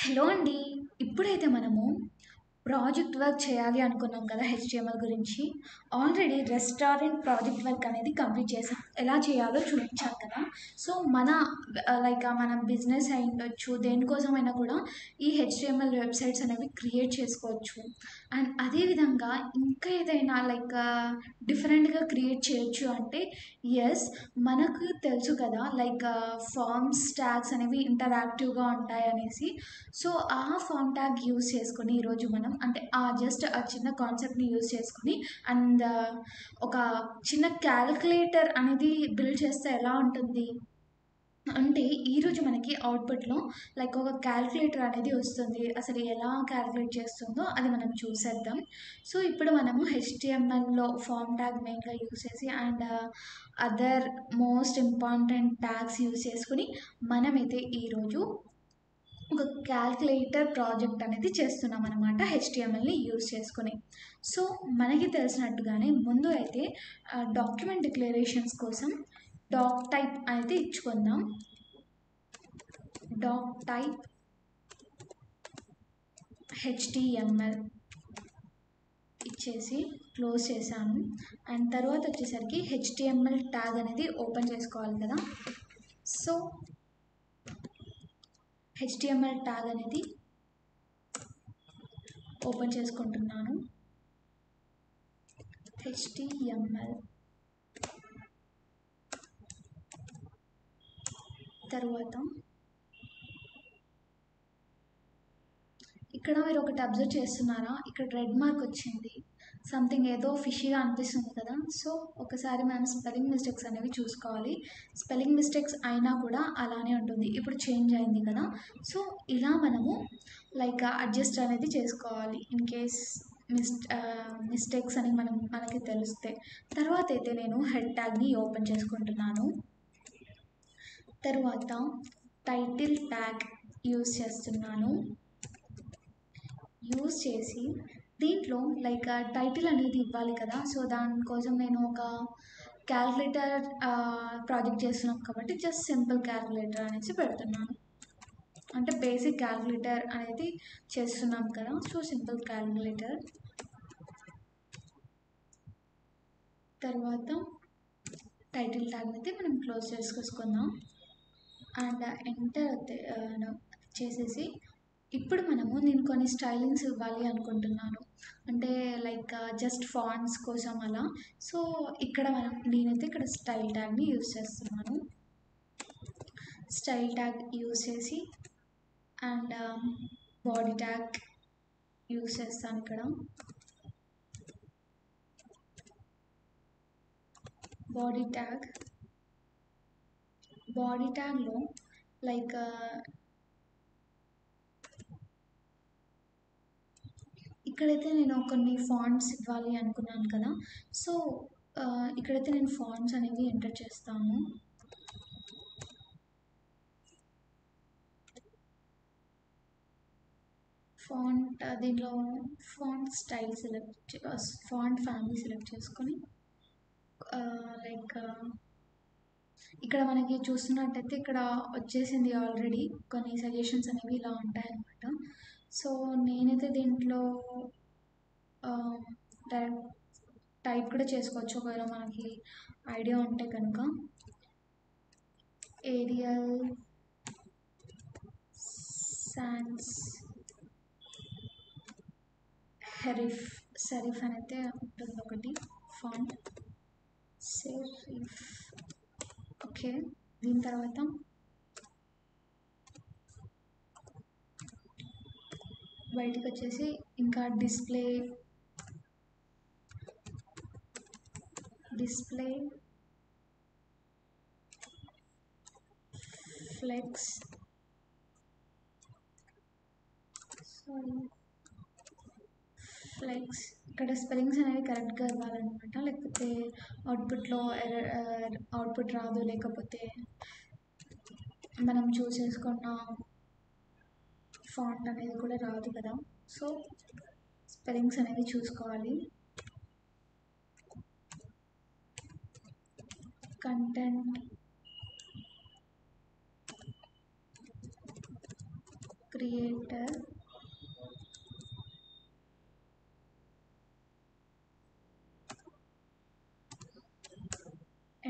Hello అండి. ఇప్పుడైతే మనము ప్రాజెక్ట్ వర్క్ చేయాలి అనుకున్నాం కదా హెచ్టిఎంఎల్ గురించి. ఆల్రెడీ రెస్టారెంట్ ప్రాజెక్ట్ వర్క్ అనేది కంప్లీట్ చేసాం. ఎలా చేయాలో చూపించాను కదా. సో మన బిజినెస్ అయి ఉండొచ్చు, దేనికోసమైనా కూడా ఈ హెచ్టిఎంఎల్ వెబ్సైట్స్ అనేవి క్రియేట్ చేసుకోవచ్చు. అండ్ అదేవిధంగా ఇంకా ఏదైనా డిఫరెంట్గా క్రియేట్ చేయొచ్చు అంటే ఎస్, మనకు తెలుసు కదా ఫార్మ్స్ ట్యాగ్స్ అనేవి ఇంటరాక్టివ్గా ఉంటాయి అనేసి. సో ఆ ఫామ్ ట్యాగ్ యూస్ చేసుకొని ఈరోజు మనం అంటే ఆ చిన్న కాన్సెప్ట్ని యూస్ చేసుకొని అండ్ ఒక చిన్న క్యాలిక్యులేటర్ అనేది బిల్డ్ చేస్తే ఎలా ఉంటుంది అంటే ఈరోజు మనకి అవుట్పుట్లో ఒక క్యాలిక్యులేటర్ అనేది వస్తుంది. అసలు ఎలా క్యాలిక్యులేట్ చేస్తుందో అది మనం చూసేద్దాం. సో ఇప్పుడు మనము హెచ్టిఎంఎల్లో ఫామ్ ట్యాగ్ మెయిన్గా యూస్ చేసి and other most important tags use చేసుకుని మనమైతే ఈరోజు ఒక క్యాల్కులేటర్ ప్రాజెక్ట్ అనేది చేస్తున్నాం అనమాట హెచ్టిఎంఎల్ని యూజ్ చేసుకొని. సో మనకి తెలిసినట్టుగానే ముందు అయితే డాక్యుమెంట్ డిక్లరేషన్స్ కోసం డాక్ టైప్ అయితే ఇచ్చుకుందాం. డాక్ టైప్ హెచ్టిఎంఎల్ ఇచ్చేసి క్లోజ్ చేశాను. అండ్ తర్వాత వచ్చేసరికి హెచ్టిఎంఎల్ ట్యాగ్ అనేది ఓపెన్ చేసుకోవాలి కదా. సో హెచ్టిఎంఎల్ ట్యాగ్ అనేది ఓపెన్ చేసుకుంటున్నాను. హెచ్టిఎంఎల్ తర్వాత ఇక్కడ మీరు ఒకటి అబ్జర్వ్ చేస్తున్నారా, ఇక్కడ రెడ్ మార్క్ వచ్చింది. సంథింగ్ ఏదో ఫిషీగా అనిపిస్తుంది కదా. సో ఒకసారి మనం స్పెల్లింగ్ మిస్టేక్స్ అనేవి చూసుకోవాలి. స్పెల్లింగ్ మిస్టేక్స్ అయినా కూడా అలానే ఉంటుంది. ఇప్పుడు చేంజ్ అయింది కదా. సో ఇలా మనము అడ్జస్ట్ అనేది చేసుకోవాలి ఇన్ కేస్ మిస్టేక్స్ అని మనకి తెలిస్తే. తర్వాత అయితే నేను హెడ్ ట్యాగ్ని ఓపెన్ చేసుకుంటున్నాను. తర్వాత టైటిల్ ట్యాగ్ యూస్ చేస్తున్నాను. యూస్ చేసి దీంట్లో టైటిల్ అనేది ఇవ్వాలి కదా. సో దానికోసం నేను ఒక క్యాల్కులేటర్ ప్రాజెక్ట్ చేస్తున్నాం కాబట్టి జస్ట్ సింపుల్ క్యాల్కులేటర్ అనేసి పెడుతున్నాను. అంటే బేసిక్ క్యాల్కులేటర్ అనేది చేస్తున్నాం కదా. So simple calculator. తర్వాత టైటిల్ ట్యాగ్ అయితే మనం క్లోజ్ చేసుకుందాం అండ్ ఎంటర్ చేసేసి ఇప్పుడు నేను కొన్ని స్టైలింగ్స్ ఇవ్వాలి అనుకుంటున్నాను. అంటే జస్ట్ ఫాంట్స్ కోసం అలా. సో నేనైతే ఇక్కడ స్టైల్ ట్యాగ్ని యూస్ చేస్తున్నాను. స్టైల్ ట్యాగ్ యూస్ చేసి అండ్ బాడీ ట్యాగ్ యూస్ చేస్తాను ఇక్కడ. బాడీ ట్యాగ్లో ఇక్కడైతే నేను కొన్ని ఫాంట్స్ ఇవ్వాలి అనుకున్నాను కదా. సో ఇక్కడైతే నేను ఫాంట్స్ అనేవి ఎంటర్ చేస్తాను. దీంట్లో font style font family select చేసుకొని ఇక్కడ మనకి చూస్తున్నట్టయితే ఇక్కడ వచ్చేసింది ఆల్రెడీ. కొన్ని సజెషన్స్ అనేవి ఇలా ఉంటాయన్నమాట. సో నేనైతే దీంట్లో డైరెక్ట్ టైప్ కూడా చేసుకోవచ్చు ఒకవేళ మనకి ఐడియా ఉంటే కనుక. ఏరియల్ సాన్స్ సెరిఫ్ అయితే ఉంటుంది ఒకటి ఫాంట్ సెరిఫ్. ఓకే, దీని తర్వాత బయటకు వచ్చేసి ఇంకా డిస్ప్లే ఫ్లెక్స్ ఇక్కడ స్పెల్లింగ్స్ అనేవి కరెక్ట్గా ఇవ్వాలన్నమాట. లేకపోతే అవుట్పుట్లో అవుట్పుట్ రాదు, లేకపోతే మనం చూసేసుకున్న ఫాంట్ అనేది కూడా రాదు కదా. సో స్పెల్లింగ్స్ అనేవి చూసుకోవాలి. Content creator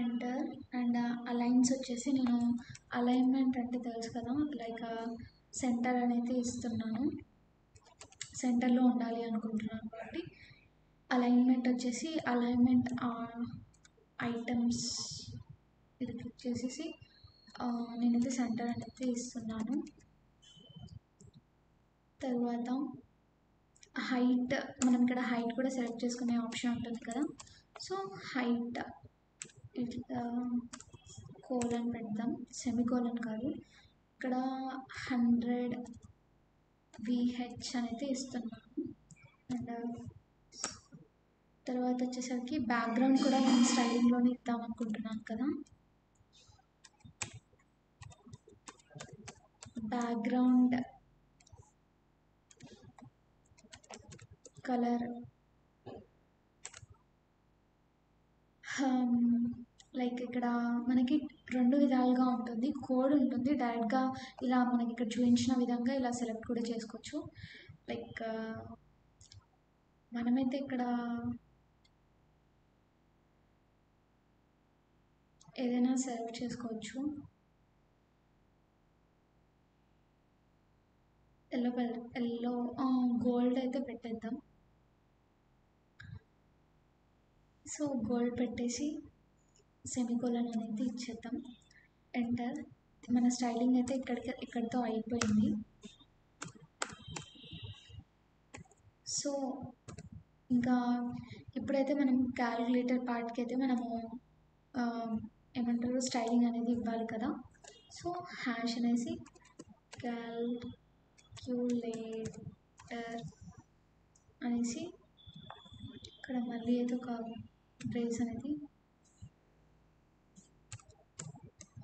enter. And aligns వచ్చేసి నేను అలైన్మెంట్ అంటే తెలుసు కదా, లైక్ సెంటర్ అనేది ఇస్తున్నాను. సెంటర్లో ఉండాలి అనుకుంటున్నాను కాబట్టి అలైన్మెంట్ వచ్చేసి అలైన్మెంట్ ఐటమ్స్ ఇది క్లిక్ చేసేసి నేనైతే సెంటర్ అనేది ఇస్తున్నాను. తర్వాత హైట్, మనం ఇక్కడ హైట్ కూడా సెలెక్ట్ చేసుకునే ఆప్షన్ ఉంటుంది కదా. సో హైట్ ఇట్లా కోలన్ పెడదాం, సెమీకోలన్ కాదు. ఇక్కడ 100 VH అనేది ఇస్తున్నాను. అండ్ తర్వాత వచ్చేసరికి బ్యాక్గ్రౌండ్ కూడా నేను స్టైలింగ్లోనే ఇద్దాం అనుకుంటున్నాను కదా. బ్యాక్గ్రౌండ్ కలర్ లైక్ ఇక్కడ మనకి 2 విధాలుగా ఉంటుంది. కోడ్ ఉంటుంది, డైరెక్ట్గా ఇలా మనకి ఇక్కడ చూపించిన విధంగా ఇలా సెలెక్ట్ కూడా చేసుకోవచ్చు. లైక్ మనమైతే ఇక్కడ ఏదైనా సెలెక్ట్ చేసుకోవచ్చు. ఎల్లో కలర్, ఎల్లో గోల్డ్ అయితే పెట్టేద్దాం. సో గోల్డ్ పెట్టేసి సెమీకోలన్ అనేది ఇచ్చేద్దాం. ఎంటర్. మన స్టైలింగ్ అయితే ఇక్కడితో అయిపోయింది. సో ఇంకా ఇప్పుడైతే మనం క్యాలిక్యులేటర్ పార్ట్కి అయితే మనము ఏమంటారు స్టైలింగ్ అనేది ఇవ్వాలి కదా. సో హ్యాష్ అనేసి క్యాల్క్యులేటర్ అనేసి ఇక్కడ మళ్ళీ ఏదో ఒక బ్రేస్ అనేది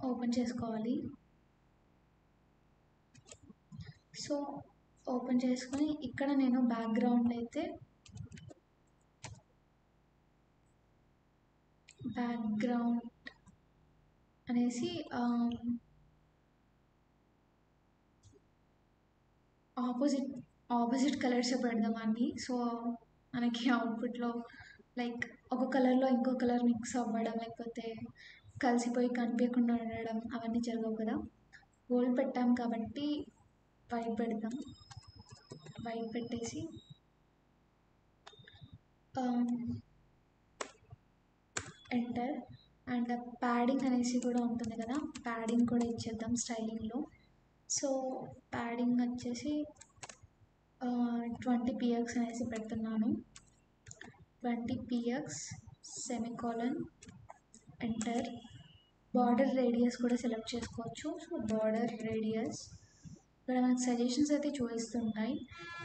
ఓపెన్ చేసుకోవాలి. సో ఓపెన్ చేసుకొని ఇక్కడ నేను బ్యాక్గ్రౌండ్ అయితే బ్యాక్గ్రౌండ్ అనేసి ఆపోజిట్ కలర్స్ పెడదాం అన్నీ. సో మనకి అవుట్పుట్లో లైక్ ఒక కలర్లో ఇంకో కలర్ మిక్స్ అవ్వడం, లేకపోతే కలిసిపోయి కనిపించకుండా ఉండడం అవన్నీ జరగవు కదా. గోల్డ్ పెట్టాం కాబట్టి వైట్ పెడతాం. వైట్ పెట్టేసి ఎంటర్. అండ్ ప్యాడింగ్ అనేసి కూడా ఉంటుంది కదా, ప్యాడింగ్ కూడా ఇచ్చేద్దాం స్టైలింగ్లో. సో ప్యాడింగ్ వచ్చేసి 20 px అనేసి పెడుతున్నాను. 20 px semicolon enter. Border radius కూడా సెలెక్ట్ చేసుకోవచ్చు. సో బార్డర్ రేడియస్ ఇక్కడ మనకు సజెషన్స్ అయితే చూపిస్తుంటాయి,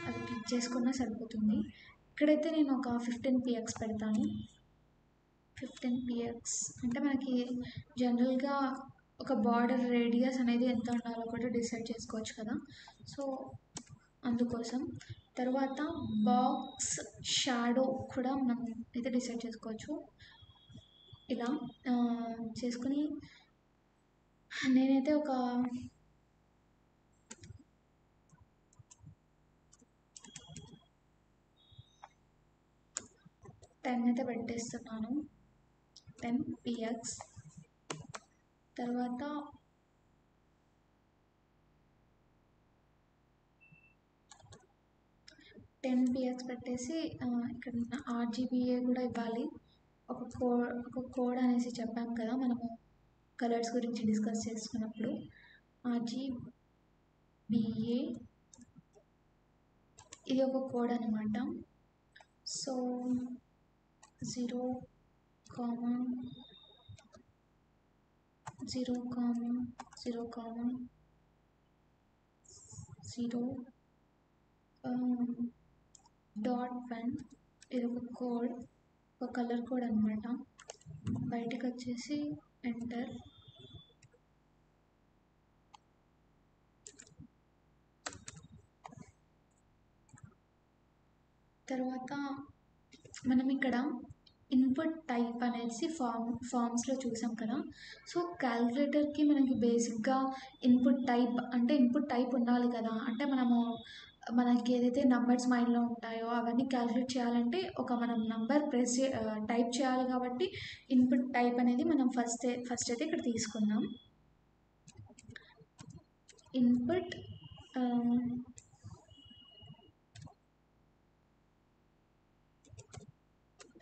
అది క్లిక్ చేసుకున్నా సరిపోతుంది. ఇక్కడైతే నేను ఒక 15 px పెడతాను. 15 px అంటే మనకి జనరల్గా ఒక బార్డర్ రేడియస్ అనేది ఎంత ఉండాలో కూడా డిసైడ్ చేసుకోవచ్చు కదా. సో అందుకోసం తర్వాత బాక్స్ షాడో కూడా మనం అయితే డిసైడ్ చేసుకోవచ్చు. ఇలా చేసుకుని నేనైతే ఒక 10 అయితే పెట్టేస్తున్నాను. 10 px తర్వాత పెట్టేసి ఇక్కడ RGBA కూడా ఇవ్వాలి. ఒక కోడ్ అనేసి చెప్పాం కదా మనము కలర్స్ గురించి డిస్కస్ చేసుకున్నప్పుడు. RGBA ఇది ఒక కోడ్ అనమాట. సో 0, 0, 0.1 ఇది ఒక కోడ్, ఒక కలర్ కోడ్ అనమాట. బయటకు వచ్చేసి ఎంటర్. తర్వాత మనం ఇక్కడ ఇన్పుట్ టైప్ అనేసి ఫామ్స్లో చూసాం కదా. సో క్యాల్కులేటర్కి మనకి బేసిక్గా ఇన్పుట్ టైప్ అంటే ఇన్పుట్ టైప్ ఉండాలి కదా. అంటే మనకి ఏదైతే నంబర్స్ మైండ్లో ఉంటాయో అవన్నీ క్యాల్కులేట్ చేయాలంటే మనం నంబర్ టైప్ చేయాలి కాబట్టి ఇన్పుట్ టైప్ అనేది మనం ఫస్ట్ అయితే ఇక్కడ తీసుకుందాం. Input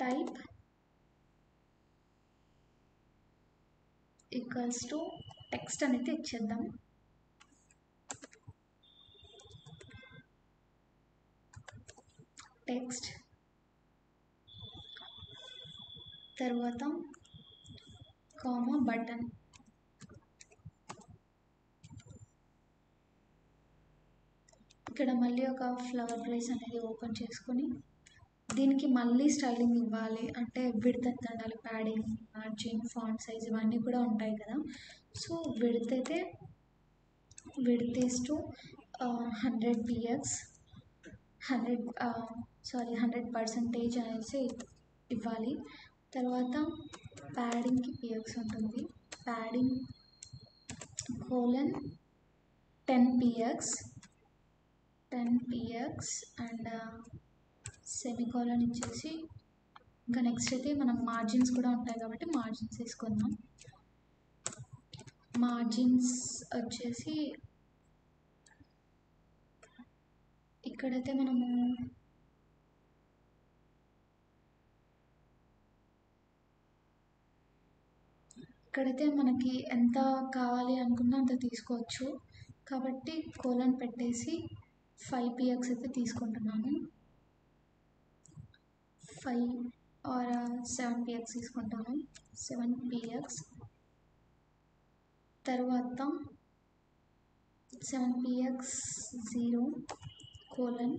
type equals to text అనేది ఇచ్చేద్దాం. టెక్స్ట్ తర్వాత కామా బటన్. ఇక్కడ మళ్ళీ ఒక ఫ్లవర్ ప్లేస్ అనేది ఓపెన్ చేసుకొని దీనికి మళ్ళీ స్టైలింగ్ ఇవ్వాలి. అంటే విడ్త్ ఎంత ఉండాలి, ప్యాడింగ్, మార్జిన్, ఫాంట్ సైజ్ ఇవన్నీ కూడా ఉంటాయి కదా. So width is to 100 px 100% అనేసి ఇవ్వాలి. తర్వాత ప్యాడింగ్కి px ఉంటుంది. Padding colon 10 px and semicolon ఇచ్చేసి ఇంకా నెక్స్ట్ అయితే మనం మార్జిన్స్ కూడా ఉంటాయి కాబట్టి మార్జిన్స్ తీసుకుందాం. మార్జిన్స్ వచ్చేసి ఇక్కడైతే మనకి ఎంత కావాలి అనుకున్నా అంత తీసుకోవచ్చు. కాబట్టి కోలన్ పెట్టేసి 5 px అయితే తీసుకుంటున్నాను. 5 ఆర్ 7 px తీసుకుంటాను. 7 px తర్వాత 7 px 0 కోలన్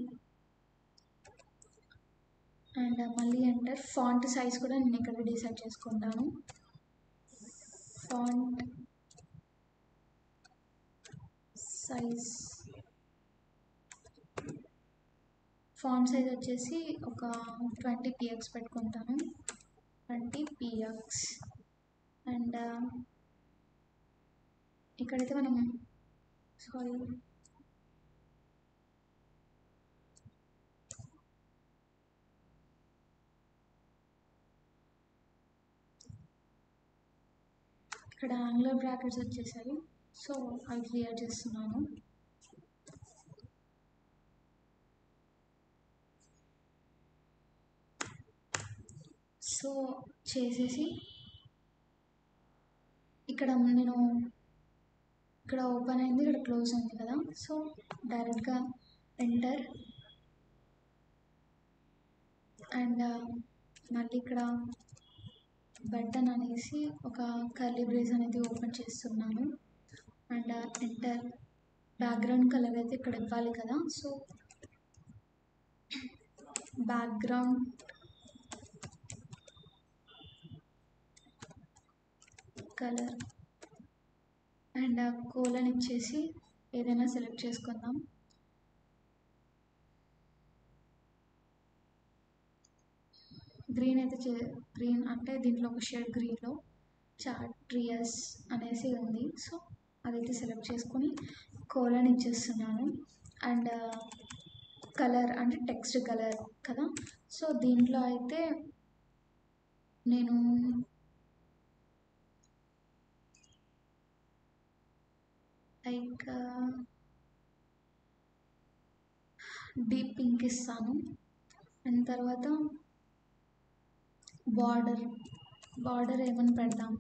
అండ్ మళ్ళీ ఎంటర్. ఫాంట్ సైజ్ కూడా నేను ఇక్కడ డిసైడ్ చేసుకుంటాను. ఫాంట్ సైజ్ వచ్చేసి ఒక 20 px పెట్టుకుంటాను. 20 px అండ్ ఇక్కడైతే ఇక్కడ యాంగులర్ బ్రాకెట్స్ వచ్చేసాయి. సో అవి క్లియర్ చేస్తున్నాను. సో చేసేసి ఇక్కడ ఓపెన్ అయింది, ఇక్కడ క్లోజ్ అయింది కదా. సో డైరెక్ట్గా ఎంటర్ అండ్ మళ్ళీ ఇక్కడ బటన్ అనేసి ఒక కర్లీ బ్రేస్ అనేది ఓపెన్ చేస్తున్నాను అండ్ ఎంటర్. బ్యాక్గ్రౌండ్ కలర్ అయితే ఇక్కడ ఇవ్వాలి కదా. So background colour and colon ఇచ్చేసి ఏదైనా సెలెక్ట్ చేసుకుందాం. గ్రీన్ అయితే గ్రీన్ అంటే దీంట్లో ఒక షేడ్ గ్రీన్లో చార్ట్రియస్ అనేసి ఉంది. సో అదైతే సెలెక్ట్ చేసుకొని కోలన్ ఇచ్చేస్తున్నాను అండ్ కలర్ అంటే టెక్స్ట్ కలర్ కదా. సో దీంట్లో అయితే నేను లైక్ డీప్ పింక్ ఇస్తాను. అండ్ తర్వాత బార్డర్ ఏమని పెడదాం.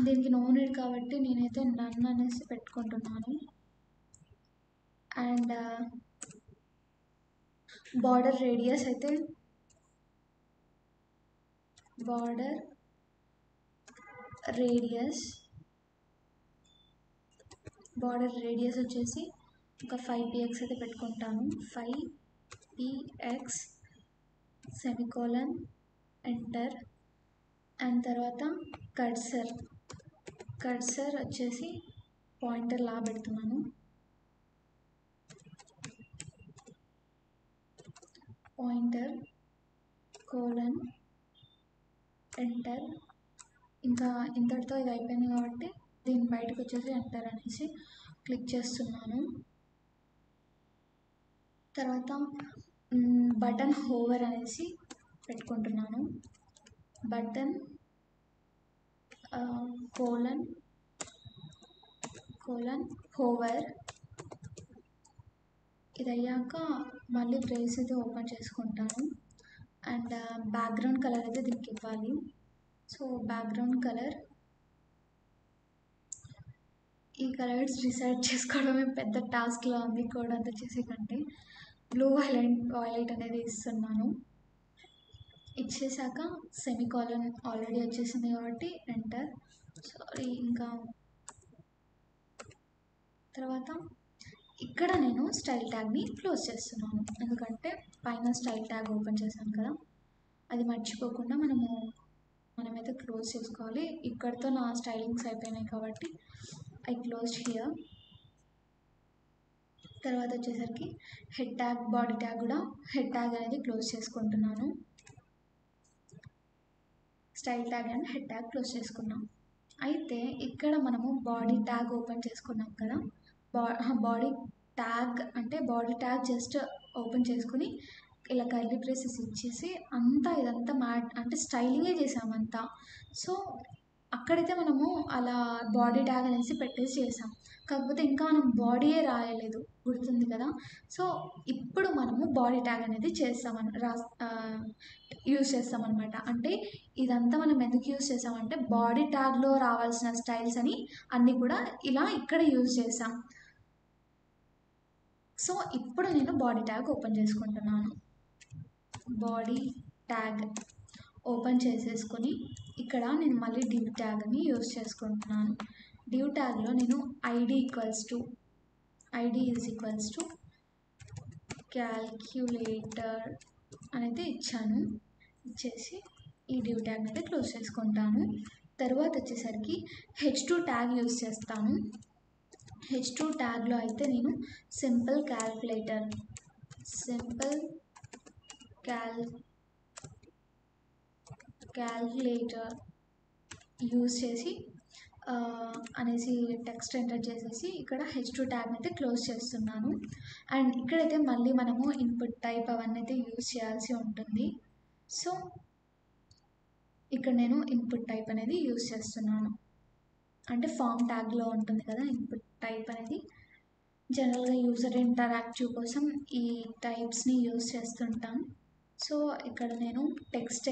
దీనికి నో నీడ్ కాబట్టి నేనైతే నన్ అనేసి పెట్టుకుంటున్నాను. అండ్ బార్డర్ రేడియస్ వచ్చేసి ఒక 5 px అయితే పెట్టుకుంటాను. 5 px సెమీకోలన్ ఎంటర్ అండ్ తర్వాత కర్సర్ వచ్చేసి పాయింటర్ లా పెడుతున్నాను. Pointer colon enter. ఇంకా ఇంతటితో ఇది అయిపోయింది కాబట్టి దీని బయటకు వచ్చేసి ఎంటర్ అనేసి క్లిక్ చేస్తున్నాను. తర్వాత బటన్ హోవర్ అనేసి పెట్టుకుంటున్నాను. Button colon hover. ఇది అయ్యాక మళ్ళీ బ్రేస్ అయితే ఓపెన్ చేసుకుంటాను. అండ్ బ్యాక్గ్రౌండ్ కలర్ అయితే దీనికి ఇవ్వాలి. సో బ్యాక్గ్రౌండ్ కలర్, ఈ కలర్స్ డిసైడ్ చేసుకోవడమే పెద్ద టాస్క్లా ఉంది కోడ్ అంతా చేసే కంటే. బ్లూ వైలెట్ అనేది ఇస్తున్నాను. ఇచ్చేసాక సెమీకాలన్ ఆల్రెడీ వచ్చేసింది కాబట్టి ఎంటర్. సారీ, ఇంకా తర్వాత ఇక్కడ నేను స్టైల్ ట్యాగ్ని క్లోజ్ చేస్తున్నాను. ఎందుకంటే పైన స్టైల్ ట్యాగ్ ఓపెన్ చేశాను కదా, అది మర్చిపోకుండా మనమైతే క్లోజ్ చేసుకోవాలి. ఇక్కడితో నా స్టైలింగ్స్ అయిపోయినాయి కాబట్టి ఐ క్లోజ్ హియర్. తర్వాత వచ్చేసరికి హెడ్ ట్యాగ్, బాడీ ట్యాగ్ కూడా హెడ్ ట్యాగ్ అనేది క్లోజ్ చేసుకుంటున్నాను. Style tag and head tag close చేసుకున్నాం. అయితే ఇక్కడ మనము బాడీ ట్యాగ్ ఓపెన్ చేసుకున్నాం కదా, బాడీ ట్యాగ్ జస్ట్ ఓపెన్ చేసుకుని ఇలా కర్లీ బ్రేసెస్ ఇచ్చేసి ఇదంతా అంటే స్టైలింగే చేసామంతా. సో అక్కడైతే మనము అలా బాడీ ట్యాగ్ అనేసి పెట్టేసి చేసాం, కాకపోతే ఇంకా మనం బాడీయే రాయలేదు, గుర్తుంది కదా. సో ఇప్పుడు మనము బాడీ ట్యాగ్ అనేది యూజ్ చేస్తామన్నమాట. అంటే ఇదంతా మనం ఎందుకు యూజ్ చేసామంటే బాడీ ట్యాగ్లో రావాల్సిన స్టైల్స్ అన్నీ కూడా ఇలా ఇక్కడ యూజ్ చేసాం. సో ఇప్పుడు నేను బాడీ ట్యాగ్ ఓపెన్ చేసుకుంటున్నాను. బాడీ ట్యాగ్ ఓపెన్ చేసేసుకొని ఇక్కడ నేను మళ్ళీ డివ్ ట్యాగ్ని యూజ్ చేసుకుంటున్నాను. డివ్ ట్యాగ్లో నేను ID is equals to calculator అనేది ఇచ్చాను. ఇచ్చేసి ఈ డివ్ ట్యాగ్ అయితే క్లోజ్ చేసుకుంటాను. తర్వాత వచ్చేసరికి H2 ట్యాగ్ యూజ్ చేస్తాను. H2 ట్యాగ్లో అయితే నేను సింపుల్ క్యాల్కులేటర్ యూజ్ చేసి అనేసి టెక్స్ట్ ఎంటర్ చేసేసి ఇక్కడ H2 ట్యాగ్ అయితే క్లోజ్ చేస్తున్నాను. అండ్ ఇక్కడైతే మళ్ళీ మనము ఇన్పుట్ టైప్ అవన్నీ అయితే యూజ్ చేయాల్సి ఉంటుంది. సో ఇక్కడ నేను ఇన్పుట్ టైప్ అనేది యూజ్ చేస్తున్నాను. అంటే ఫామ్ ట్యాగ్లో ఉంటుంది కదా ఇన్పుట్ టైప్ అనేది. జనరల్గా యూజర్ ఇంటరాక్టివ్ కోసం ఈ టైప్స్ని యూజ్ చేస్తుంటాం. సో ఇక్కడ నేను టెక్స్ట్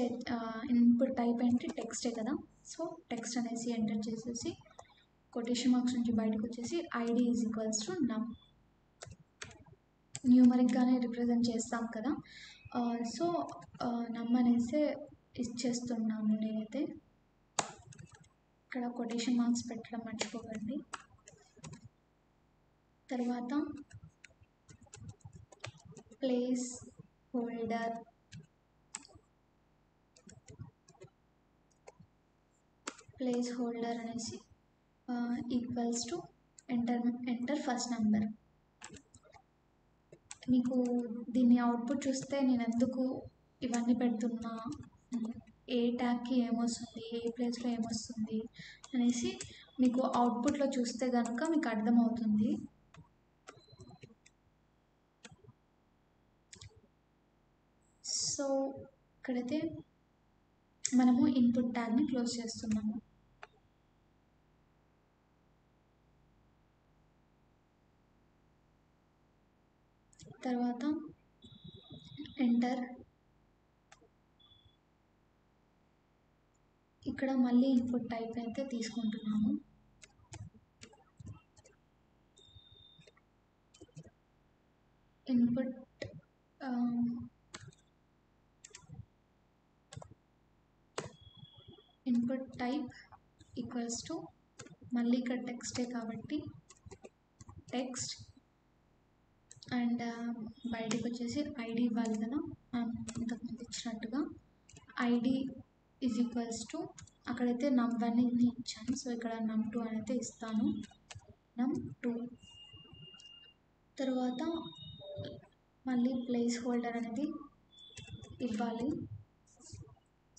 ఇన్పుట్ టైప్ ఏంటి టెక్స్టే కదా, సో టెక్స్ట్ అనేసి ఎంటర్ చేసేసి కొటేషన్ మార్క్స్ నుంచి బయటకు వచ్చేసి ఐడి ఈజ్ ఈక్వల్స్ టు నమ్. న్యూమరిక్గానే రిప్రజెంట్ చేస్తాం కదా, సో నమ్ అనేసి ఇచ్చేస్తున్నాను నేనైతే. ఇక్కడ కొటేషన్ మార్క్స్ పెట్టడం మర్చిపోకండి. తర్వాత ప్లేస్ హోల్డర్ అనేసి equals to enter first number. మీకు దీన్ని అవుట్పుట్ చూస్తే నేను ఎందుకు ఇవన్నీ పెడుతున్నా, ఏ ట్యాగ్కి ఏమొస్తుంది, ఏ ప్లేస్లో ఏమొస్తుంది అనేసి మీకు అవుట్పుట్లో చూస్తే కనుక మీకు అర్థమవుతుంది. సో ఇక్కడైతే మనము ఇన్పుట్ ట్యాగ్ని క్లోజ్ చేస్తున్నాము. తర్వాత ఎంటర్. ఇక్కడ మళ్ళీ ఇన్పుట్ టైప్ అయితే తీసుకుంటున్నాము. ఇన్పుట్ టైప్ ఈక్వల్స్ టు మళ్ళీ ఇక్కడ టెక్స్టే కాబట్టి టెక్స్ట్. అండ్ బయటకు వచ్చేసి ఐడి ఇవ్వాలి కదా, ఇంతకుముందు ఇచ్చినట్టుగా ఐడి ఈజ్ ఈక్వల్స్ టు అక్కడైతే num1 ఇచ్చాను, సో ఇక్కడ num2 అయితే ఇస్తాను. num2 తర్వాత మళ్ళీ ప్లేస్ హోల్డర్ అనేది ఇవ్వాలి.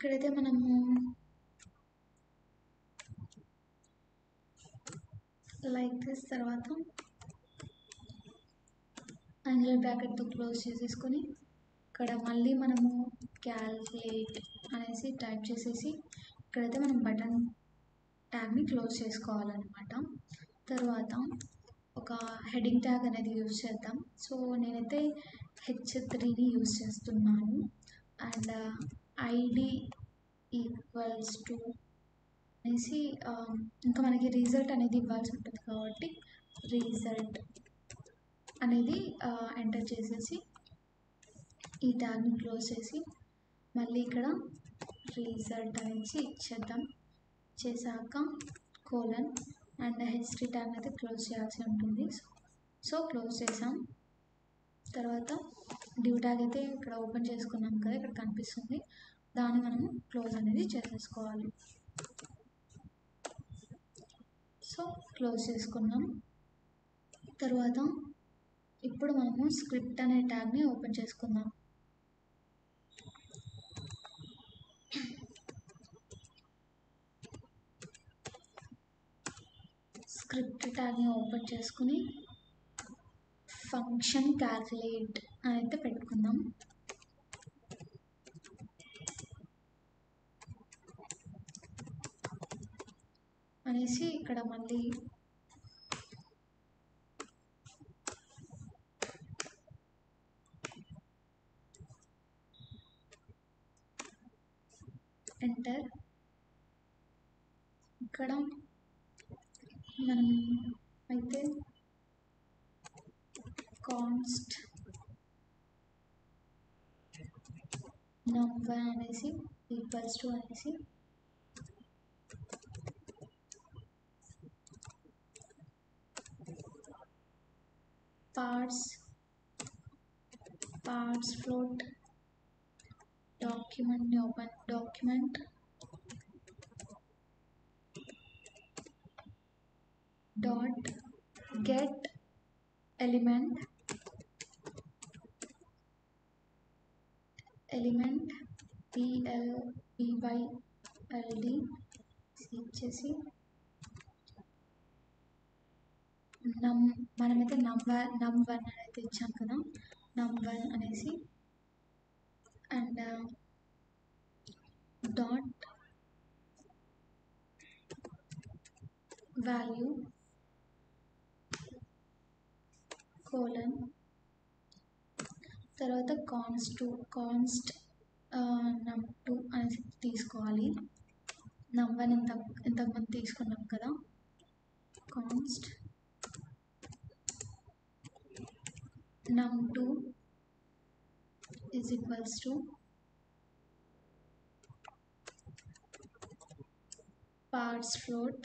ఇక్కడైతే మనము లైక్ దిస్ తర్వాత యాంగులర్ బ్రాకెట్తో క్లోజ్ చేసేసుకొని ఇక్కడ మళ్ళీ మనము క్యాల్కులేట్ అనేసి టైప్ చేసేసి ఇక్కడైతే మనం బటన్ ట్యాగ్ని క్లోజ్ చేసుకోవాలన్నమాట. తర్వాత ఒక హెడింగ్ ట్యాగ్ అనేది యూజ్ చేద్దాం. సో నేనైతే H3ని యూజ్ చేస్తున్నాను. అండ్ ఐడి ఈక్వల్స్ టు అనేసి ఇంకా మనకి రిజల్ట్ అనేది ఇవ్వాల్సి ఉంటుంది కాబట్టి రిజల్ట్ అనేది ఎంటర్ చేసేసి ఈ ట్యాగ్ని క్లోజ్ చేసి మళ్ళీ ఇక్కడ రిజల్ట్ అనేసి ఇచ్చేద్దాం. చేశాక కోలన్ అండ్ H3 ట్యాగ్ అయితే క్లోజ్ చేయాల్సి ఉంటుంది. సో క్లోజ్ చేసాం. తర్వాత డివ్ ట్యాగ్ అయితే ఇక్కడ ఓపెన్ చేసుకున్నాం కదా, ఇక్కడ కనిపిస్తుంది, దాన్ని మనము క్లోజ్ అనేది చేసేసుకోవాలి. సో క్లోజ్ చేసుకున్నాం. తర్వాత ఇప్పుడు మనము స్క్రిప్ట్ అనే ట్యాగ్ని ఓపెన్ చేసుకుందాం. స్క్రిప్ట్ ట్యాగ్ని ఓపెన్ చేసుకుని ఫంక్షన్ క్యాల్కులేట్ అని అయితే పెట్టుకుందాం. అనేసి ఇక్కడ మళ్ళీ ఎంటర్. ఇక్కడ మనం అయితే కాన్స్ట్ num1 అనేసి ఈక్వల్స్ టు అనేసి parts float document open document dot get element PLBYLD ఇచ్చేసి మనమైతే num1 అనేది ఇచ్చాం కదా, num1 అనేసి అండ్ డాట్ వాల్యూ కోలన్ తర్వాత కాన్స్ట్ num2 అనేసి తీసుకోవాలి. num1 ఇంతకుముందు తీసుకున్నాం కదా, const num2 is equals to parts float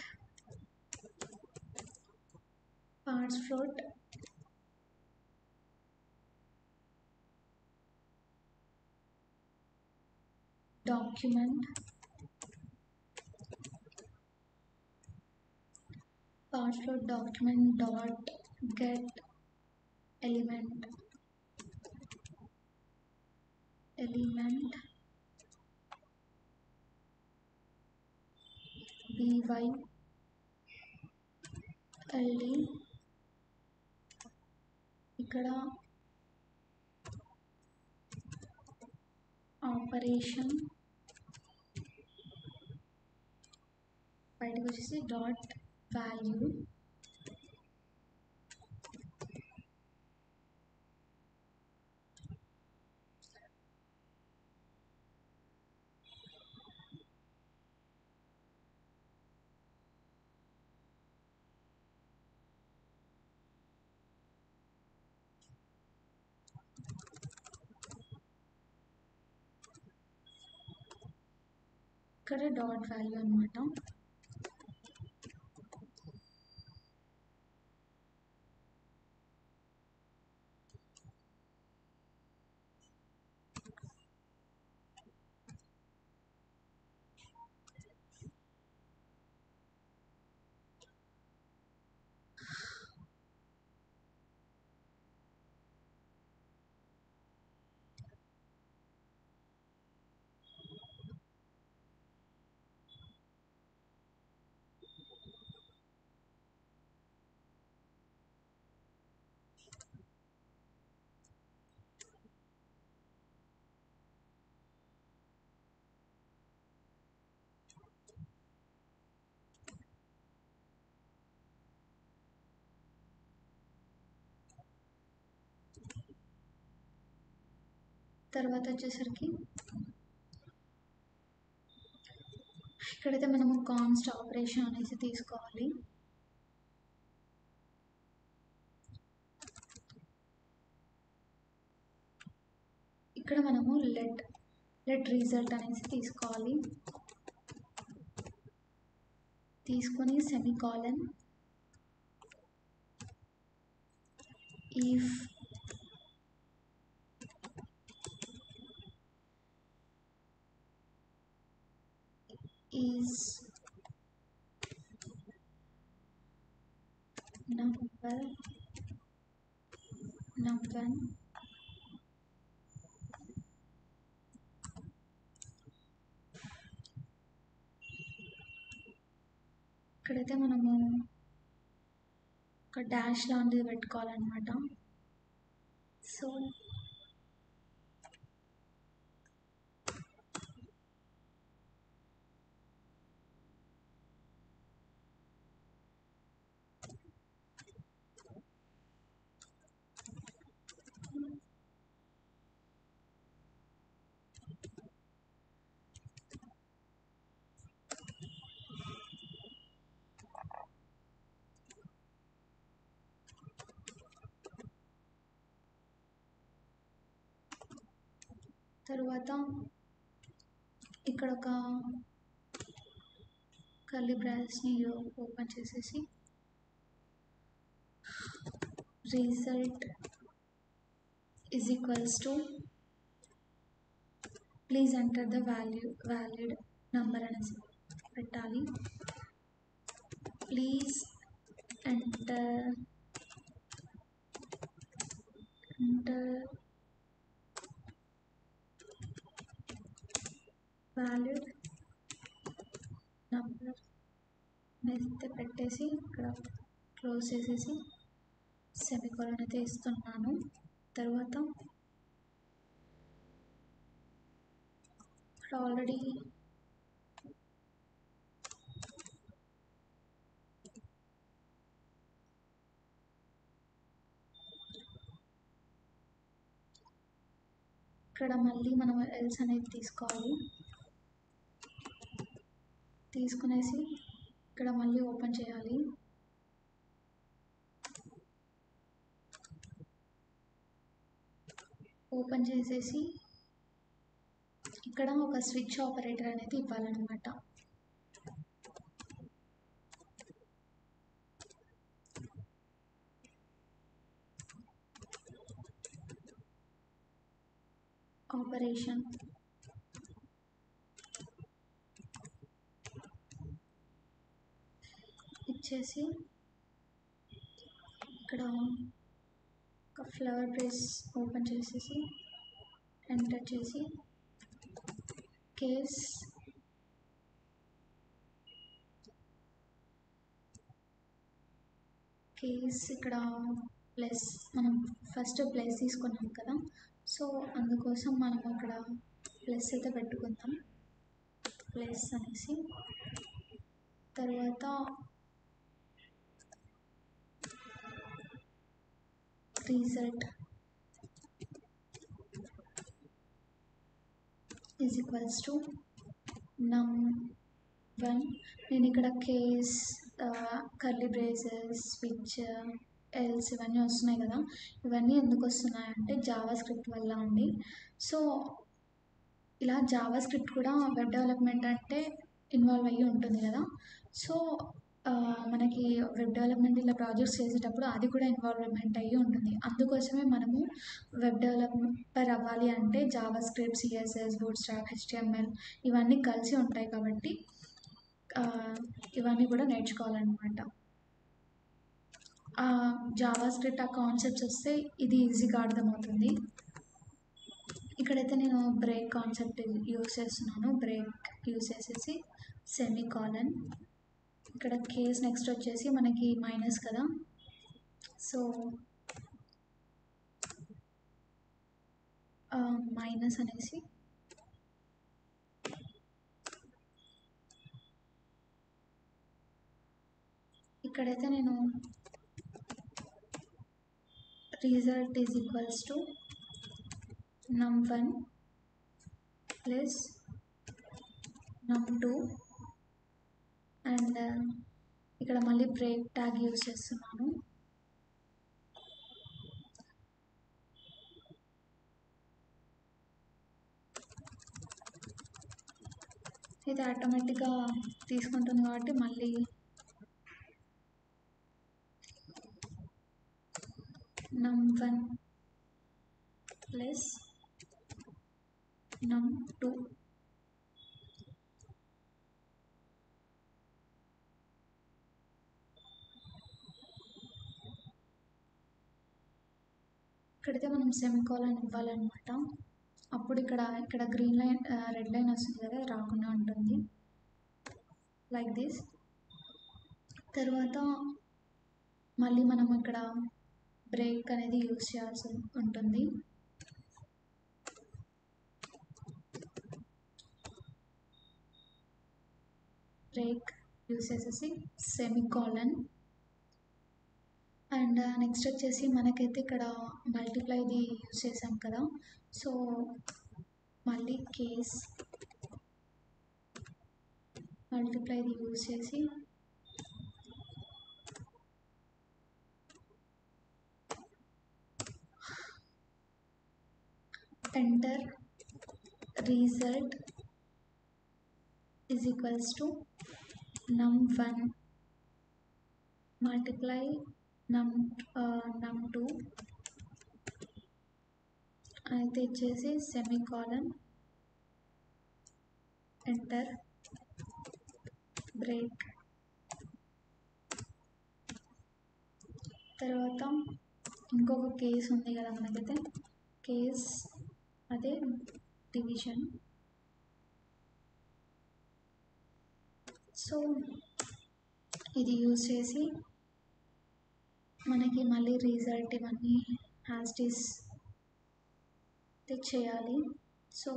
document dot get element BYLD. ఇక్కడ ఆపరేషన్ బయటకు వచ్చేసి డాట్ వాల్యూ ఇక్కడ డాట్ వాల్యూ అనమాట. తర్వాత వచ్చేసరికి ఇక్కడైతే మనము కాన్స్ట్ ఆపరేషన్ అనేసి తీసుకోవాలి. ఇక్కడ మనము లెట్ రిజల్ట్ అనేసి తీసుకోవాలి. తీసుకొని సెమీకాలన్ ఇఫ్ ఈజ్ number 1 ఇక్కడైతే మనము ఒక డాష్ లాంటిది పెట్టుకోవాలన్నమాట. సో తర్వాత ఇక్కడ ఒక కర్లీ బ్రాకెట్స్ని ఓపెన్ చేసేసి result is equals to please enter the valid number అనేసి పెట్టాలి. ప్లీజ్ ఎంటర్ వ్యాలిడ్ నంబర్ అయితే పెట్టేసి ఇక్కడ క్లోజ్ చేసేసి సెమీకోలన్ అయితే ఇస్తున్నాను. తర్వాత ఇక్కడ ఆల్రెడీ ఇక్కడ మళ్ళీ మనం ఎల్స్ అనేది తీసుకోవాలి. తీసుకునేసి ఇక్కడ మళ్ళీ ఓపెన్ చేయాలి. ఓపెన్ చేసేసి ఇక్కడ ఒక స్విచ్ ఆపరేటర్ అనేది ఇవ్వాలన్నమాట. ఆపరేషన్ ఇచ్చేసి ఇక్కడ ఒక ఫ్లవర్ బ్రేస్ ఓపెన్ చేసేసి ఎంటర్ చేసి కేస్ ఇక్కడ ప్లస్ మనం ఫస్ట్ ప్లస్ తీసుకున్నాం కదా, సో అందుకోసం మనం ఇక్కడ ప్లస్ అయితే పెట్టుకుందాం. ప్లస్ అనేసి తర్వాత result is equals to num1. నేను ఇక్కడ case curly braces switch else ఇవన్నీ వస్తున్నాయి కదా, ఇవన్నీ ఎందుకు వస్తున్నాయంటే జావా స్క్రిప్ట్ వల్ల అండి. సో ఇలా జావా స్క్రిప్ట్ కూడా వెబ్ డెవలప్మెంట్ అంటే ఇన్వాల్వ్ అయ్యి ఉంటుంది కదా, సో మనకి వెబ్ డెవలప్మెంట్ ఇలా ప్రాజెక్ట్స్ చేసేటప్పుడు అది కూడా ఇన్వాల్వ్మెంట్ అయ్యి ఉంటుంది. అందుకోసమే మనము వెబ్ డెవలపర్ అవ్వాలి అంటే Java script, CSS, bootstrap, HTML ఇవన్నీ కలిసి ఉంటాయి కాబట్టి ఇవన్నీ కూడా నేర్చుకోవాలన్నమాట. జావా స్క్రిప్ట్ ఆ కాన్సెప్ట్స్ వస్తే ఇది ఈజీగా అర్థమవుతుంది. ఇక్కడైతే నేను బ్రేక్ కాన్సెప్ట్ యూస్ చేస్తున్నాను. బ్రేక్ యూస్ చేసేసి సెమీకాలన్ ఇక్కడ కేస్ నెక్స్ట్ వచ్చేసి మనకి మైనస్ కదా, సో మైనస్ అనేసి ఇక్కడైతే నేను result is equals to num1 plus num2 and ఇక్కడ మళ్ళీ బ్రేక్ ట్యాగ్ యూజ్ చేస్తున్నాను. ఇది ఆటోమేటిక్గా తీసుకుంటుంది కాబట్టి మళ్ళీ num1 ప్లస్ num2 ఇక్కడైతే మనం సెమికోలన్ ఇవ్వాలన్నమాట. అప్పుడు ఇక్కడ గ్రీన్ లైన్ రెడ్ లైన్ వస్తుంది కదా, రాకుండా ఉంటుంది లైక్ దిస్. తర్వాత మళ్ళీ మనం ఇక్కడ బ్రేక్ అనేది యూజ్ చేయాల్సి ఉంటుంది. బ్రేక్ యూజ్ చేసేసి సెమికోలన్. అండ్ నెక్స్ట్ వచ్చేసి మనకైతే ఇక్కడ మల్టిప్లైది యూజ్ చేసాం కదా, సో మళ్ళీ కేస్ మల్టిప్లైది యూజ్ చేసి enter result is equals to num1 multiply num2 అయితే ఇచ్చేసి సెమికోలన్ ఎంటర్ బ్రేక్. తర్వాత ఇంకొక కేస్ ఉంది కదా మనకైతే, కేస్ అదే డివిజన్. సో ఇది యూజ్ చేసి మనకి మళ్ళీ రిజల్ట్ ఇవన్నీ యాజ్ ఇట్ ఈస్ చేయాలి. సో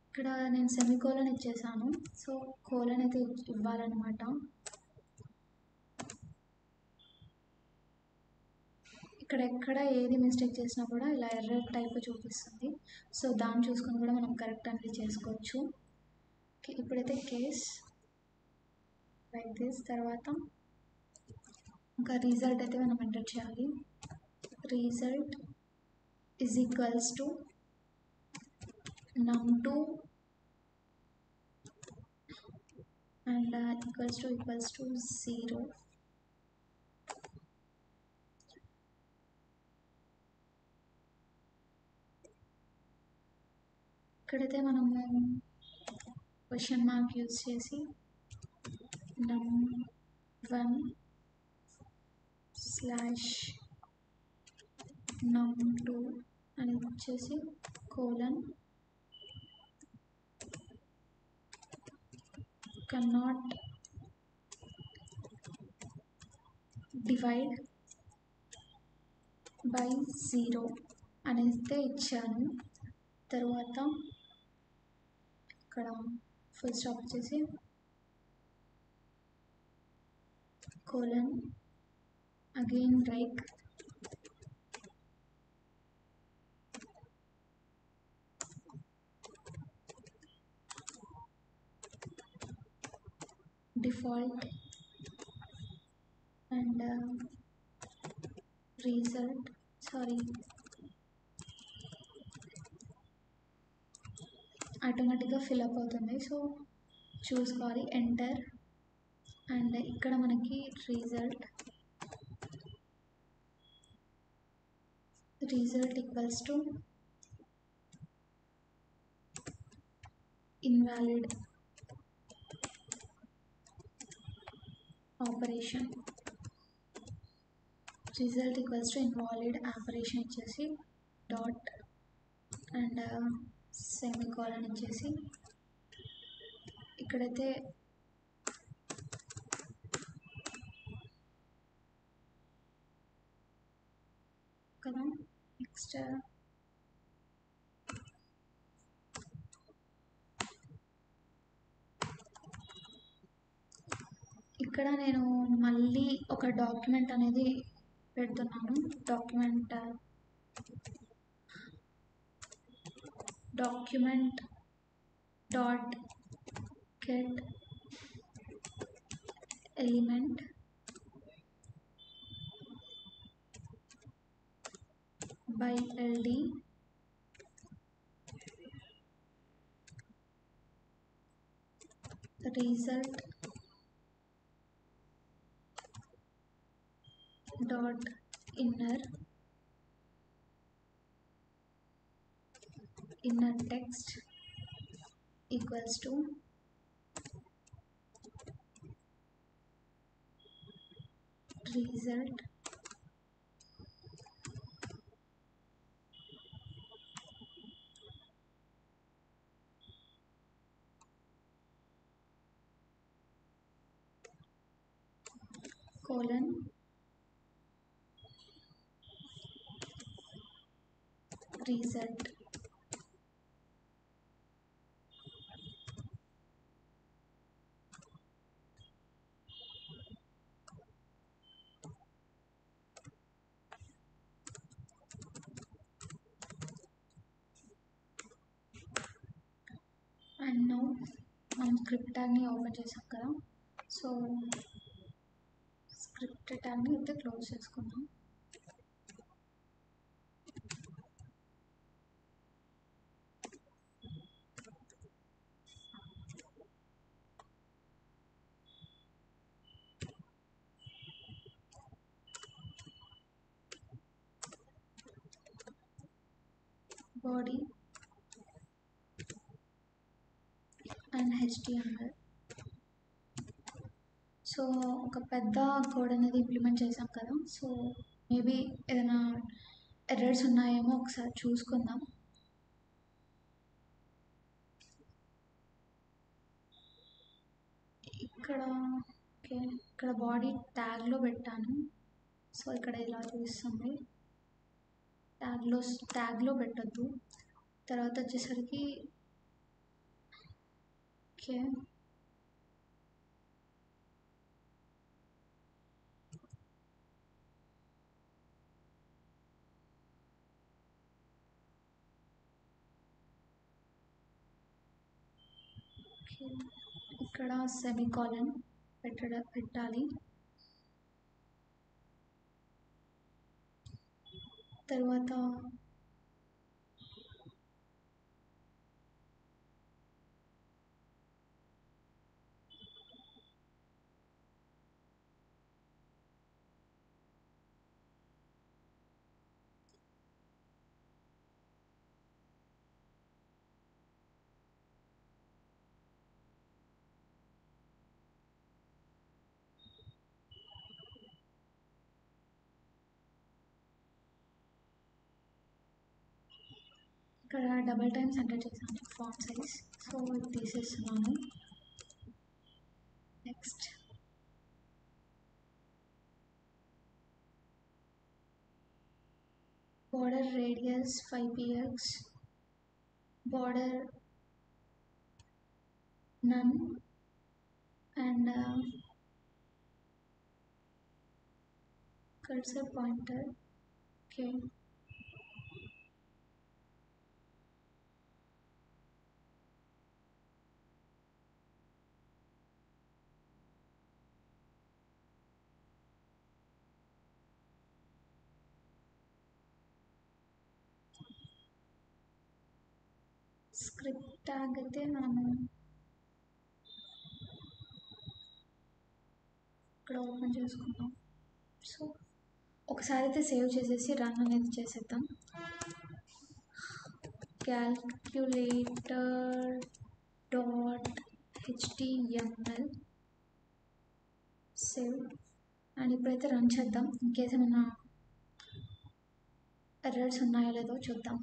ఇక్కడ నేను సెమికోలన్ ఇచ్చేసాను, సో కోలన్ అయితే ఇవ్వాలన్నమాట. ఇక్కడ ఎక్కడ ఏది మిస్టేక్ చేసినా కూడా ఇలా ఎర్రర్ టైప్ చూపిస్తుంది. సో దాన్ని చూసుకొని కూడా మనం కరెక్ట్ అనేది చేసుకోవచ్చు. ఇప్పుడైతే కేస్ లైక్ దిస్. తర్వాత ఇంకా రిజల్ట్ అయితే మనం ఎంటర్ చేయాలి. Result is equals to num2 and equals to 0. ఇక్కడైతే మనము క్వశ్చన్ మార్క్ యూజ్ చేసి num1 స్లాష్ num2 అని వచ్చేసి కోలన్ cannot divide by 0 అనేది ఇచ్చాను. తర్వాత ఇక్కడ ఫుల్ స్టాప్ వచ్చేసి colon again break default and result ఆటోమేటిక్గా ఫిల్అప్ అవుతుంది. సో చూసుకోవాలి. ఎంటర్ అండ్ ఇక్కడ మనకి result equals to invalid operation. Result equals to invalid operation ఇచ్చేసి డాట్ అండ్ సెమికోలన్ ఇచ్చేసి ఇక్కడైతే కదా. నెక్స్ట్ ఇక్కడ నేను మళ్ళీ ఒక డాక్యుమెంట్ అనేది పెడుతున్నాను. Document dot get element by ld result dot inner text equals to result colon result. And now మనం స్క్రిప్ట్ ట్యాగ్ని ఓపెన్ చేసాం కదా, సో స్క్రిప్ట్ ట్యాగ్ని అయితే క్లోజ్ చేసుకుందాం. Body and HTML. సో ఒక పెద్ద కోడ్ అనేది ఇంప్లిమెంట్ చేసాం కదా, సో మేబీ ఏదైనా ఎర్రర్స్ ఉన్నాయేమో ఒకసారి చూసుకుందాం. ఇక్కడ బాడీ ట్యాగ్లో పెట్టాను, సో ఇక్కడ ఇలా చూపిస్తుంది. ట్యాగ్లో పెట్టద్దు. తర్వాత వచ్చేసరికి ఇక్కడ సెమీకోలన్ పెట్టాలి. తర్వాత ఇక్కడ డబల్ టైమ్స్ ఎంటర్ చేశాను ఫాంట్ సైజ్, సో ఇది తీసేస్తున్నాను. Next border radius 5px, border none, and cursor pointer. Script tag అయితే మనము ఇక్కడ ఓపెన్ చేసుకుందాం. సో ఒకసారి అయితే సేవ్ చేసేసి రన్ అనేది చేసేద్దాం. Calculator dot HTML save. And ఇప్పుడైతే రన్ చేద్దాం. ఇన్కేస్ ఏమైనా ఎర్రర్స్ ఉన్నాయో లేదో చూద్దాం.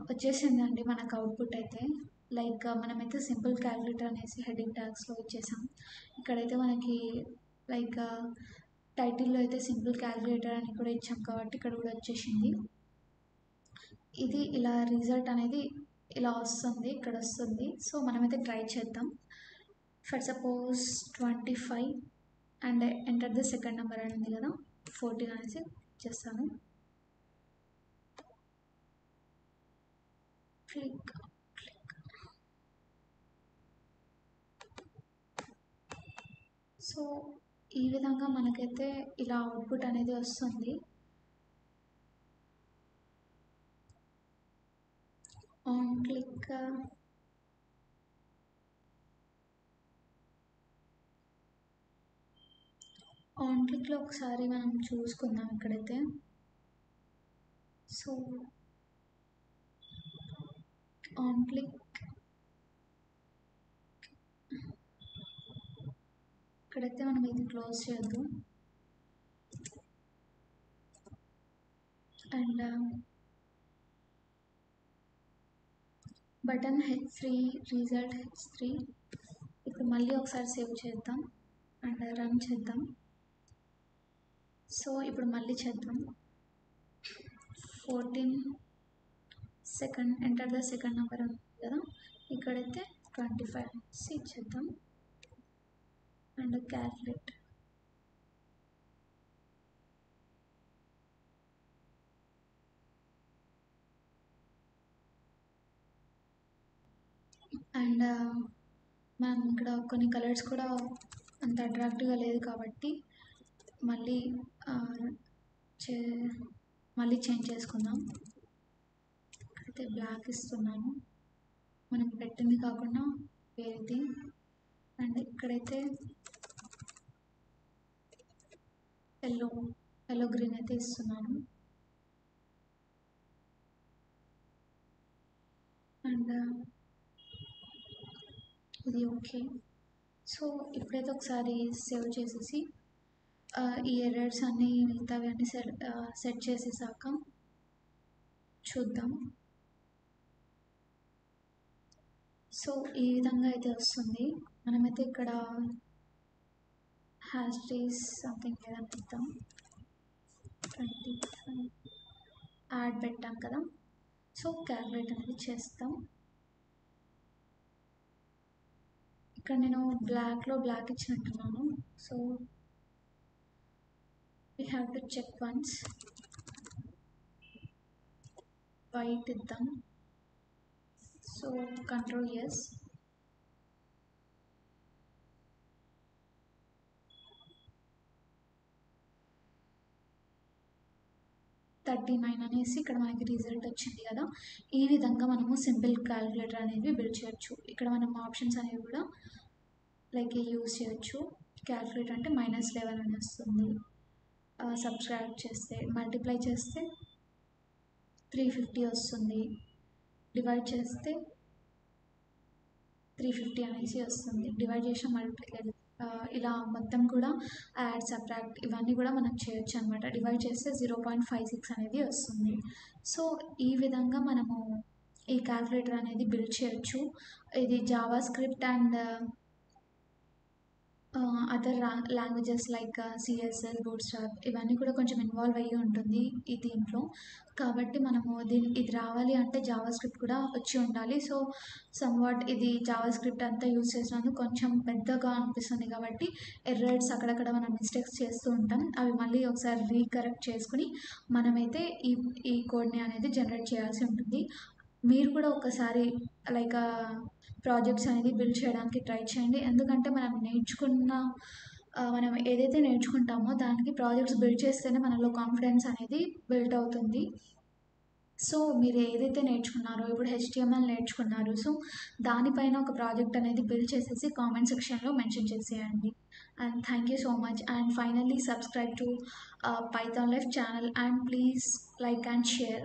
వచ్చేసిందండి మనకు అవుట్పుట్ అయితే. లైక్ మనమైతే సింపుల్ క్యాల్కులేటర్ అనేసి హెడింగ్ ట్యాగ్స్లో ఇచ్చేసాం. ఇక్కడైతే మనకి లైక్ టైటిల్లో అయితే సింపుల్ క్యాల్కులేటర్ అని కూడా ఇచ్చాం కాబట్టి ఇక్కడ కూడా వచ్చేసింది. ఇది ఇలా రిజల్ట్ అనేది ఇలా వస్తుంది, ఇక్కడ వస్తుంది. సో మనమైతే ట్రై చేద్దాం. For suppose 25 and enter the second number అని ఉంది కదా, 14 అనేసి చేస్తాను. క్లిక్. సో ఈ విధంగా మనకైతే ఇలా అవుట్పుట్ అనేది వస్తుంది. ఆన్ క్లిక్ ఆన్ క్లిక్లో ఒకసారి మనం చూసుకుందాం ఇక్కడైతే. సో ఆన్ క్లిక్ ఇక్కడైతే మనం ఇది క్లోజ్ చేద్దాం. And button H3 result H3. ఇప్పుడు మళ్ళీ ఒకసారి సేవ్ చేద్దాం అండ్ రన్ చేద్దాం. సో ఇప్పుడు మళ్ళీ చేద్దాం. 14 second enter the second number ఉంది కదా, ఇక్కడైతే 25 అనేసి ఇచ్చేద్దాం అండ్ క్యాల్కులేట్. అండ్ మనం ఇక్కడ కొన్ని కలర్స్ కూడా అంత అట్రాక్టివ్గా లేదు కాబట్టి మళ్ళీ చేంజ్ చేసుకుందాం. ఇక్కడైతే బ్లాక్ ఇస్తున్నాను, మనం పెట్టింది కాకుండా వేరేది. అండ్ ఇక్కడైతే ఎల్లో గ్రీన్ అయితే ఇస్తున్నాను. అండ్ ఇది ఓకే. సో ఇప్పుడైతే ఒకసారి సేవ్ చేసేసి ఈ ఎర్రర్స్ అన్నీ మిగతావి అన్నీ సెట్ చేసేసాక చూద్దాం. సో ఈ విధంగా అయితే వస్తుంది. మనమైతే ఇక్కడ హ్యాష్ ట్రీస్ సంథింగ్ ఏదైనా ఇద్దాం. 25 యాడ్ పెట్టాం కదా, సో క్యాల్కులేట్ అనేది చేస్తాం. ఇక్కడ నేను బ్లాక్లో బ్లాక్ ఇచ్చినట్టున్నాను. So we have to check once. White ఇద్దాం. So control yes. $39 అనేసి ఇక్కడ మనకి రిజల్ట్ వచ్చింది కదా. ఈ విధంగా మనము సింపుల్ క్యాల్కులేటర్ అనేది బిల్డ్ చేయొచ్చు. ఇక్కడ మనం ఆప్షన్స్ అనేవి కూడా లైక్ యూజ్ చేయొచ్చు. క్యాల్కులేటర్ అంటే -11 అని వస్తుంది. సబ్స్ట్రాక్ట్ చేస్తే, మల్టిప్లై చేస్తే 350 వస్తుంది, డివైడ్ చేస్తే 350 అనేసి వస్తుంది. డివైడ్ చేసిన మల్టిప్లై ఇలా మొత్తం కూడా యాడ్ సబ్ట్రాక్ట్ ఇవన్నీ కూడా మనం చేయొచ్చు అనమాట. డివైడ్ చేస్తే 0.56 అనేది వస్తుంది. సో ఈ విధంగా మనము ఈ క్యాల్కులేటర్ అనేది బిల్డ్ చేయొచ్చు. ఇది Java script and other languages like CSS, bootstrap ఇవన్నీ కూడా కొంచెం ఇన్వాల్వ్ అయ్యి ఉంటుంది ఈ దీంట్లో. కాబట్టి మనము ఇది రావాలి అంటే జావా స్క్రిప్ట్ కూడా వచ్చి ఉండాలి. సో సమ్వాట్ ఇది జావా స్క్రిప్ట్ అంతా యూజ్ చేసినందుకు కొంచెం పెద్దగా అనిపిస్తుంది కాబట్టి ఎర్రర్స్ అక్కడక్కడ మనం మిస్టేక్స్ చేస్తూ ఉంటాం. అవి మళ్ళీ ఒకసారి రీకరెక్ట్ చేసుకుని మనమైతే ఈ కోడ్ని అనేది జనరేట్ చేయాల్సి ఉంటుంది. మీరు కూడా ఒకసారి లైక్ ప్రాజెక్ట్స్ అనేది బిల్డ్ చేయడానికి ట్రై చేయండి. ఎందుకంటే మనం ఏదైతే నేర్చుకుంటామో దానికి ప్రాజెక్ట్స్ బిల్డ్ చేస్తేనే మనలో కాన్ఫిడెన్స్ అనేది బిల్డ్ అవుతుంది. సో మీరు ఏదైతే నేర్చుకున్నారో, ఇప్పుడు HTML నేర్చుకున్నారు, సో దానిపైన ఒక ప్రాజెక్ట్ అనేది బిల్డ్ చేసేసి కామెంట్ సెక్షన్లో మెన్షన్ చేసేయండి. And thank you so much. And finally subscribe to Python Life channel and please like and share.